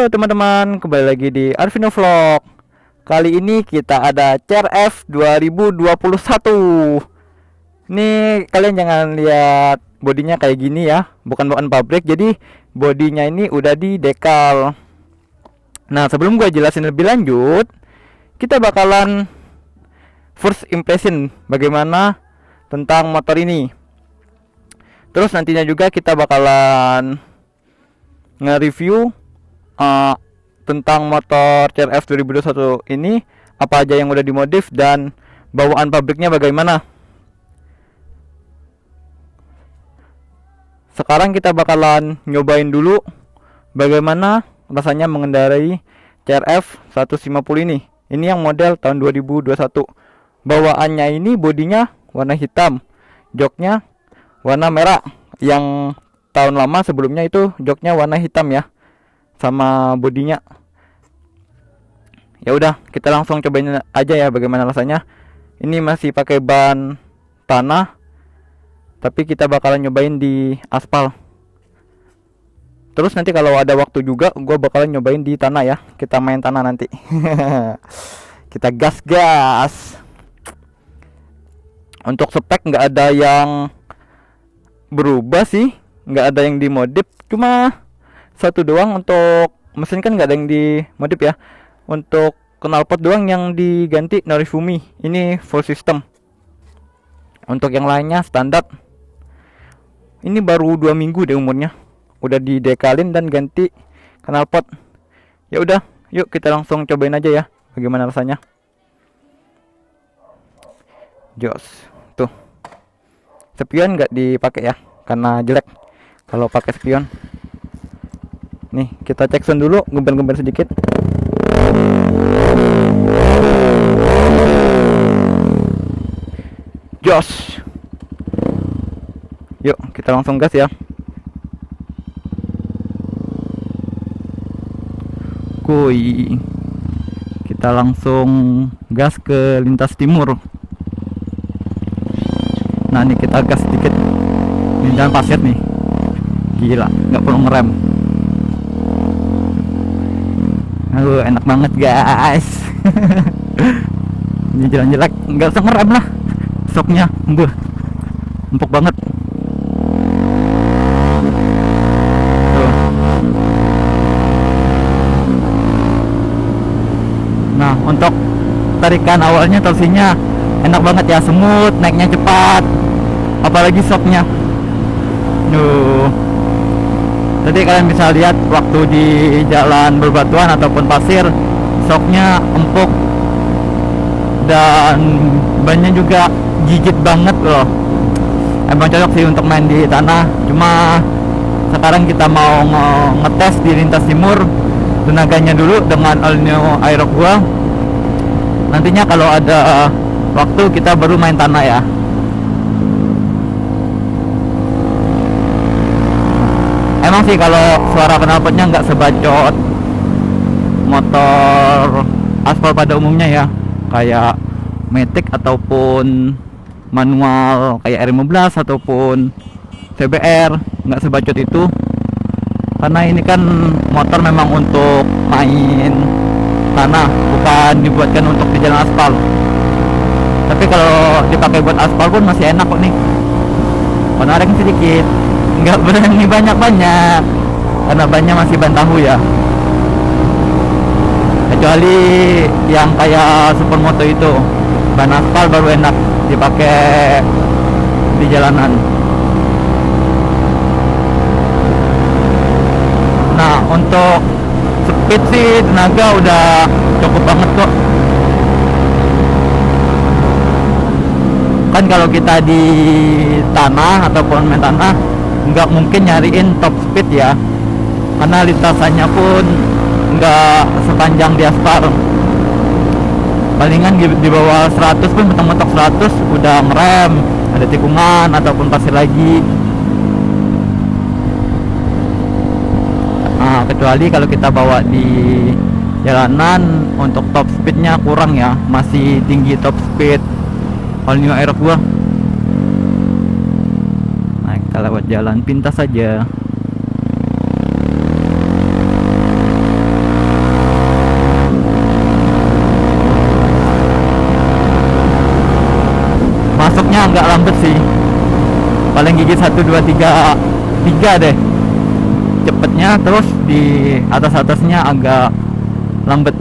Halo teman-teman, kembali lagi di Arvino Vlog. Kali ini kita ada CRF 2021. Ini kalian jangan lihat bodinya kayak gini ya, bukan bawaan pabrik. Jadi bodinya ini udah di dekal. Nah, sebelum gue jelasin lebih lanjut, kita bakalan first impression bagaimana tentang motor ini. Terus nantinya juga kita bakalan nge-review tentang motor CRF 2021 ini, apa aja yang udah dimodif dan bawaan pabriknya bagaimana. Sekarang kita bakalan nyobain dulu bagaimana rasanya mengendarai CRF 150 ini. Ini yang model tahun 2021. Bawaannya ini bodinya warna hitam, joknya warna merah. Yang tahun lama sebelumnya itu joknya warna hitam ya, sama bodinya. Ya udah, kita langsung cobain aja ya bagaimana rasanya. Ini masih pakai ban tanah, tapi kita bakalan nyobain di aspal. Terus nanti kalau ada waktu juga gue bakalan nyobain di tanah ya. Kita main tanah nanti. Kita gas. Untuk spek nggak ada yang berubah sih, nggak ada yang dimodif, cuma satu doang. Untuk mesin kan nggak ada yang dimodif ya. Untuk knalpot doang yang diganti Norifumi. Ini full system. Untuk yang lainnya standar. Ini baru 2 minggu deh umurnya, udah didekalin dan ganti knalpot. Ya udah, yuk kita langsung cobain aja ya bagaimana rasanya. Jos tuh, spion nggak dipakai ya karena jelek kalau pakai spion. Nih kita cek sound dulu, gembar-gembar sedikit. Jos. Yuk kita langsung gas ya. Kuy. Kita langsung gas ke lintas timur. Nah ini kita gas sedikit. Ini jalan pasir nih. Gila, nggak perlu ngerem. Enak banget guys. Ini jalan jelek, nggak usah ngerem lah. Soknya empuk banget. Tuh. Nah untuk tarikan awalnya torsinya enak banget ya, semut, naiknya cepat, apalagi soknya. Tadi kalian bisa lihat waktu di jalan berbatuan ataupun pasir, soknya empuk dan bannya juga gigit banget loh. Emang cocok sih untuk main di tanah. Cuma sekarang kita mau ngetes di lintas timur tenaganya dulu dengan All New Aerox gua. Nantinya kalau ada waktu kita baru main tanah ya. Emang sih kalau suara knalpotnya nggak sebacot motor aspal pada umumnya ya, kayak Matic ataupun manual kayak R15 ataupun CBR, nggak sebacot itu. Karena ini kan motor memang untuk main tanah, bukan dibuatkan untuk di jalan aspal. Tapi kalau dipakai buat aspal pun masih enak kok nih. Penarik sedikit, nggak berani banyak-banyak karena bannya masih ban tahu ya. Kecuali yang kayak supermoto itu, ban aspal baru enak dipakai di jalanan. Nah untuk speed sih tenaga udah cukup banget kok. Kan kalau kita di tanah ataupun main tanah nggak mungkin nyariin top speed ya, karena lintasannya pun nggak sepanjang di aspal. Palingan di bawah 100 pun mentok-mentok 100 udah ngerem, ada tikungan ataupun pasir lagi. Nah, kecuali kalau kita bawa di jalanan, untuk top speednya kurang ya, masih tinggi top speed All New Aerox gua. Nah, kita lewat jalan pintas saja. soknya agak lambat sih, paling gigi 1 2 3 deh cepetnya, terus di atasnya agak lambat.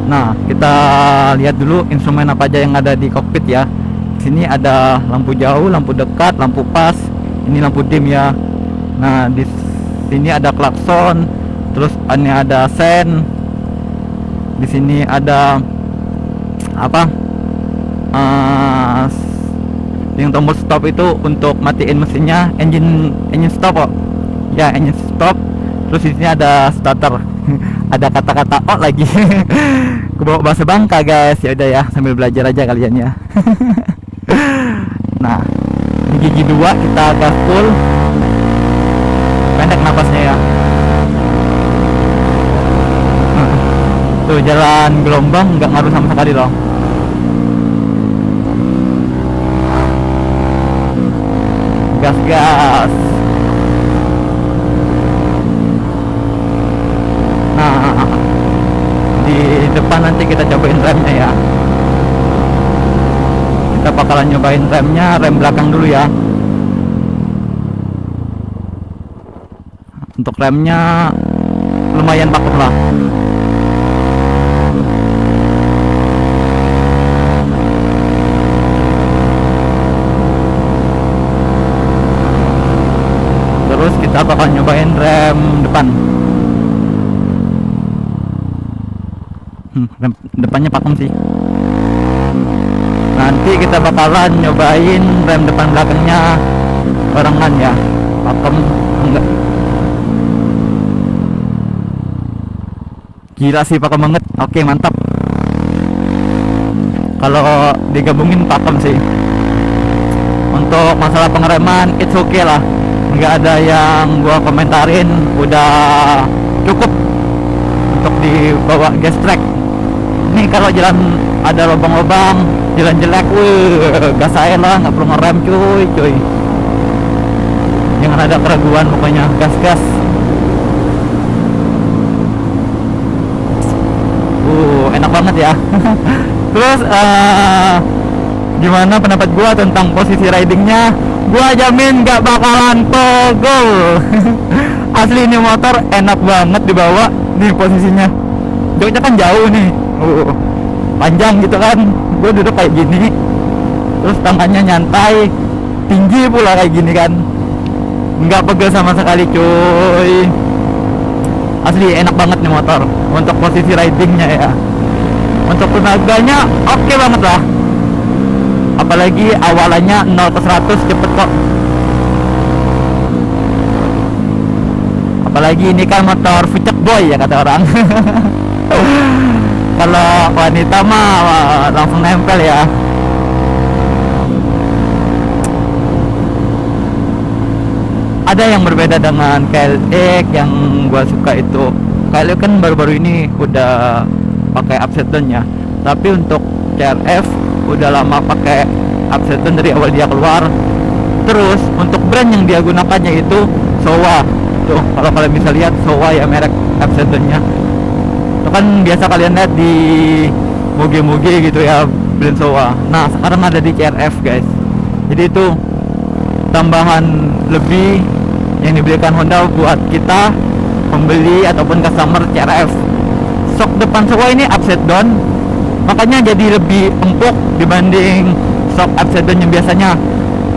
Nah, kita lihat dulu instrumen apa aja yang ada di kokpit ya. Sini ada lampu jauh, lampu dekat, lampu pas, ini lampu dim ya. Nah, di sini ada klakson, terus ini ada sen. Di sini ada apa? Yang tombol stop itu untuk matiin mesinnya, engine stop kok. Ya, engine stop. Terus di sini ada starter. Ada kata-kata oh lagi. Kebawa bahasa Bangka guys. Ya udah ya, sambil belajar aja kalian ya. Nah, di gigi 2 kita gas full. Pendek napasnya ya. Tuh jalan gelombang nggak ngaruh sama sekali loh. Gas. Nah, di depan nanti kita cobain remnya ya. Kita bakalan nyobain remnya, rem belakang dulu ya. Untuk remnya lumayan pakem lah. Terus kita bakal nyobain rem depan. Rem depannya pakem sih. Nanti kita bakalan nyobain rem depan belakangnya barengan ya. Pakem enggak. Gila sih, pakem banget. Oke, mantap. Kalau digabungin pakem sih. Untuk masalah pengereman it's okay lah. Nggak ada yang gua komentarin, udah cukup untuk dibawa gas track. Nih kalau jalan ada lubang-lubang, jalan jelek, gas aja lah, nggak perlu ngerem cuy. Jangan ada keraguan, pokoknya gas. Enak banget ya. Terus gimana pendapat gua tentang posisi ridingnya? Gua jamin gak bakalan pegel. Asli ini motor enak banget dibawa. Nih posisinya, joknya kan jauh nih, panjang gitu kan. Gue duduk kayak gini, terus tangannya nyantai, tinggi pula kayak gini kan. Nggak pegel sama sekali cuy. Asli enak banget nih motor. Untuk posisi ridingnya ya, untuk tenaganya oke banget lah. Apalagi awalannya 0 ke 100 cepet kok. Apalagi ini kan motor fucek boy ya kata orang. Kalau wanita mah langsung nempel ya. Ada yang berbeda dengan KLX yang gua suka itu. KLX kan baru-baru ini udah pakai upside down ya. Tapi untuk CRF udah lama pakai upside down dari awal dia keluar. Terus untuk brand yang dia gunakannya itu Showa. Tuh kalau kalian bisa lihat Showa ya, merek upside down-nya. Itu kan biasa kalian lihat di moge-moge gitu ya, brand Showa. Nah sekarang ada di CRF guys. Jadi itu tambahan lebih yang diberikan Honda buat kita pembeli ataupun customer CRF. Sok depan Showa ini upside down, makanya jadi lebih empuk dibanding shock upside down yang biasanya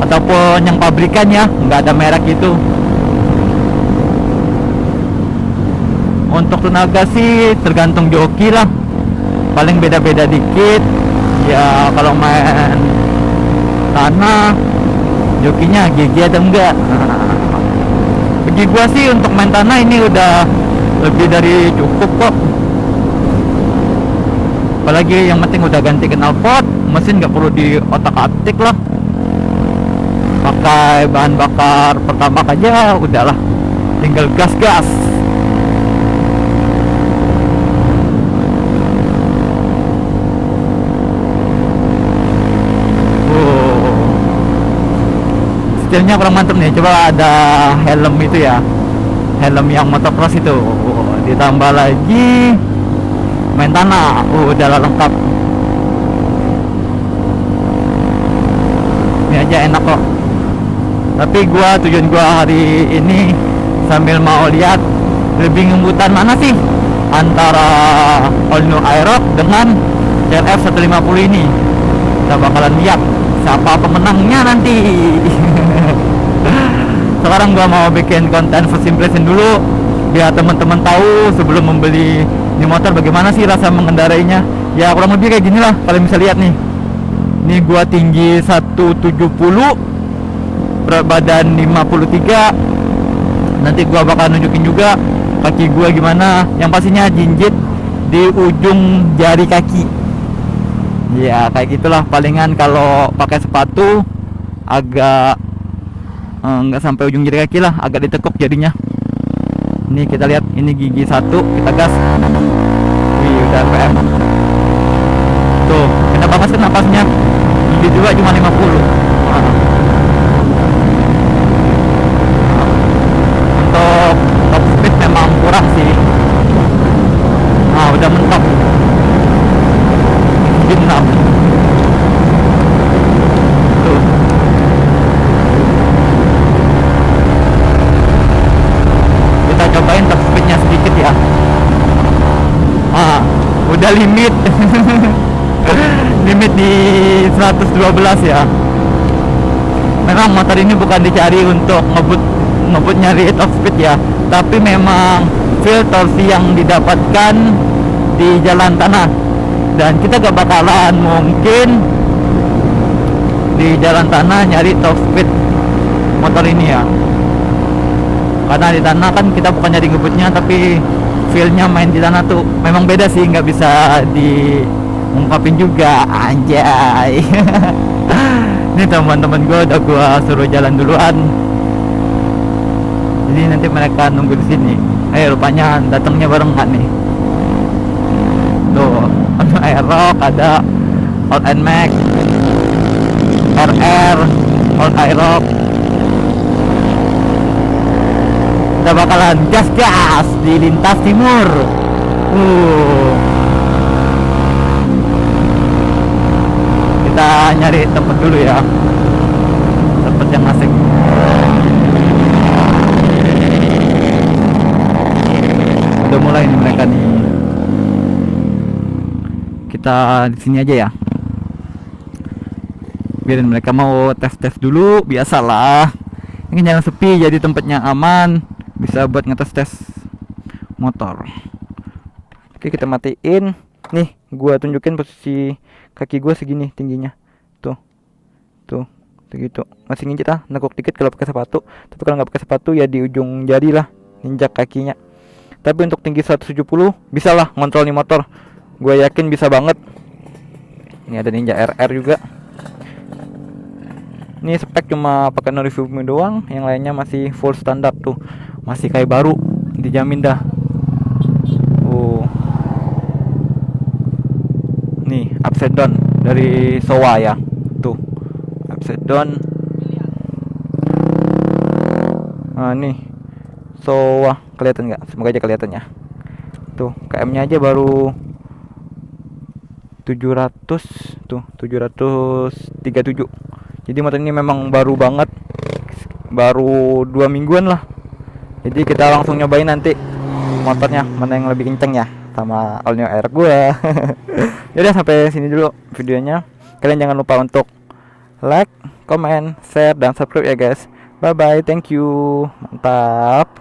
ataupun yang pabrikan ya, nggak ada merek itu. Untuk tenaga sih tergantung joki lah, paling beda-beda dikit ya. Kalau main tanah jokinya gigi atau enggak. Bagi gua sih untuk main tanah ini udah lebih dari cukup kok. Apalagi yang penting udah ganti knalpot, mesin nggak perlu di otak-atik lah. Pakai bahan bakar pertamax aja udahlah, tinggal gas. Setelnya kurang mantep nih. Coba ada helm itu ya, helm yang motocross itu, ditambah lagi main tanah, udah lengkap. Ini aja enak kok. Tapi tujuan gua hari ini sambil mau lihat lebih ngembutan mana sih antara All New Aerox dengan CRF 150 ini. Kita bakalan lihat siapa pemenangnya nanti. Sekarang gua mau bikin konten first impression dulu biar teman-teman tahu sebelum membeli ini motor bagaimana sih rasa mengendarainya. Ya kurang lebih kayak gini lah, kalian bisa lihat nih. Ini gua tinggi 170, berat badan 53. Nanti gua bakal nunjukin juga kaki gua gimana. Yang pastinya jinjit di ujung jari kaki. Ya kayak gitulah, palingan kalau pakai sepatu agak nggak sampai ujung jari kaki lah, agak ditekuk jadinya. Ini kita lihat, ini gigi 1, kita gas. Wih, udah RPM. Tuh, enak banget sih napasnya. Gigi 2 cuma 50. Untuk top speed memang kurang sih. Nah, udah mentok. Gigi 6. Tuh. Kita cobain top speednya sedikit ya. Udah limit. Limit di 112 ya. Memang motor ini bukan dicari untuk ngebut nyari top speed ya, tapi memang feel torsi yang didapatkan di jalan tanah. Dan kita gak bakalan mungkin di jalan tanah nyari top speed motor ini ya, karena di tanah kan kita bukan nyari ngebutnya, tapi feelnya main di tanah tuh memang beda sih, nggak bisa diungkapin juga, anjay. Ini teman-teman gue udah gue suruh jalan duluan, jadi nanti mereka nunggu di sini. Rupanya datangnya barengan nih. Tuh, ada Aerox, ada All Nmax, RR, All Aerox. Kita bakalan gas-gas di lintas timur. Kita nyari tempat dulu ya, tempat yang asik. Udah mulai nih mereka nih. Kita di sini aja ya, biarin mereka mau tes-tes dulu. Biasalah, ini jalan sepi jadi tempatnya aman, bisa buat ngetes-tes motor. Oke, kita matiin. Nih, gua tunjukin posisi kaki gua segini tingginya. Tuh. Segitu. Masih nginjek nekuk dikit kalau pakai sepatu. Tapi kalau nggak pakai sepatu ya di ujung jari lah injak kakinya. Tapi untuk tinggi 170 bisa lah ngontrol nih motor. Gua yakin bisa banget. Ini ada Ninja RR juga. Ini spek cuma pakai no review doang, yang lainnya masih full standar tuh. Masih kayak baru, dijamin dah. Nih, upside down dari Showa ya. Tuh. Upside down. Nah, nih. Showa, kelihatan nggak? Semoga aja kelihatan ya. Tuh, KM-nya aja baru 700, tuh 737. Jadi motor ini memang baru banget, baru 2 mingguan lah. Jadi kita langsung nyobain nanti motornya mana yang lebih kenceng ya, sama All New Aerox gue. Yaudah, sampai sini dulu videonya. Kalian jangan lupa untuk like, comment, share, dan subscribe ya guys. Bye bye, thank you, mantap.